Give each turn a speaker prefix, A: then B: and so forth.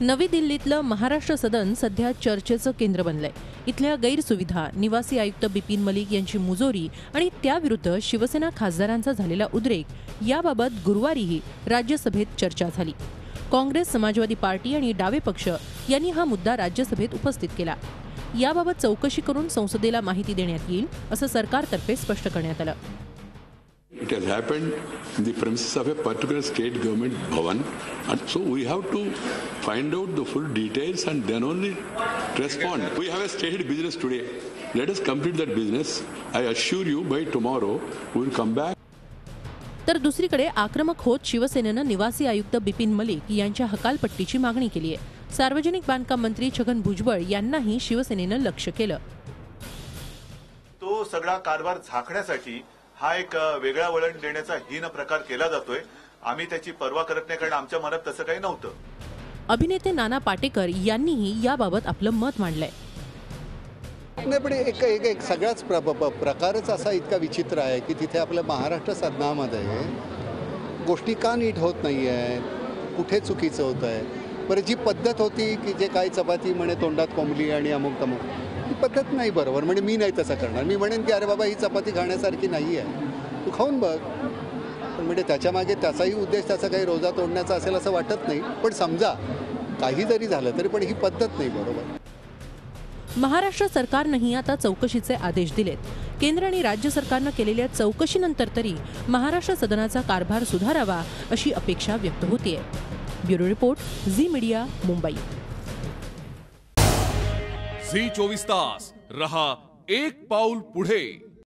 A: नवी दिल्लीतलं महाराष्ट्र सदन सध्या चर्चेचं केंद्र बनलंय। इथल्या गैरसुविधा, निवासी आयुक्त बिपिन मलिक यांची मुजोरी आणि त्याविरुद्ध शिवसेना खासदारांचा झालेला उद्रेक याबाबत गुरुवारीही राज्यसभेत चर्चा झाली। काँग्रेस, समाजवादी पार्टी आणि डावे पक्ष यांनी हा मुद्दा राज्यसभेत उपस्थित केला। याबाबत चौकशी करून संसदेला माहिती देण्यात येईल असं सरकारतर्फे स्पष्ट करण्यात आलं।
B: It has happened in the premises of a particular state government bhavan, and so we have to find out the full details and then only respond. We have a stated business today. Let us complete that business. I assure you by tomorrow we will come back.
A: तर दुसरीकडे आक्रमक होत शिवसेनेनं निवासी आयुक्त बिपिन मलिक यांच्या हकालपट्टीची मागणी केली आहे। सार्वजनिक बांधकाम मंत्री छगन भुजबळ यांनाही शिवसेनेनं लक्ष्य केलं।
C: तो सगळा कारभार झाकण्यासाठी हा एक वेगळा वळण देण्याचा हीन प्रकार केला जातोय। आम्ही त्याची पर्वा करत नाही, कारण आमच्या मनात तसं काही नव्हतं।
A: अभिनेते नाना पाटेकर यांनीही याबाबत आपलं मत मांडलंय।
D: नाही, पण एक सगळाच प्रकारच असा इतका विचित्र आहे की तिथे आपल्या महाराष्ट्र सदनामध्ये गोष्टी का नीट होत नाही आहे, कुठे चुकीचं होत आहे। बरं, जी पद्धत होती की जे काही चपाती म्हणे तोंडात कोंबली आणि अमुक तमुक, ही पद्धत नाही बरोबर। म्हणजे मी नाही तसं करणार। मी म्हणेन की अरे बाबा, ही चपाती खाण्यासारखी नाही आहे, तू खाऊन बघ। पण म्हणजे त्याच्यामागे त्याचाही उद्देश त्याचा काही रोजा तोडण्याचा असेल असं वाटत नाही। पण समजा काही जरी झालं तरी पण ही पद्धत नाही बरोबर।
A: महाराष्ट्र सरकारनंही आता चौकशीचे आदेश दिलेत। केंद्र आणि राज्य सरकारनं केलेल्या चौकशीनंतर तरी महाराष्ट्र सदनाचा कारभार सुधारावा अशी अपेक्षा व्यक्त होतीये। Bureau report, Zee media, Mumbai.
E: Zee 24 तास रहा एक पाऊल पुढे।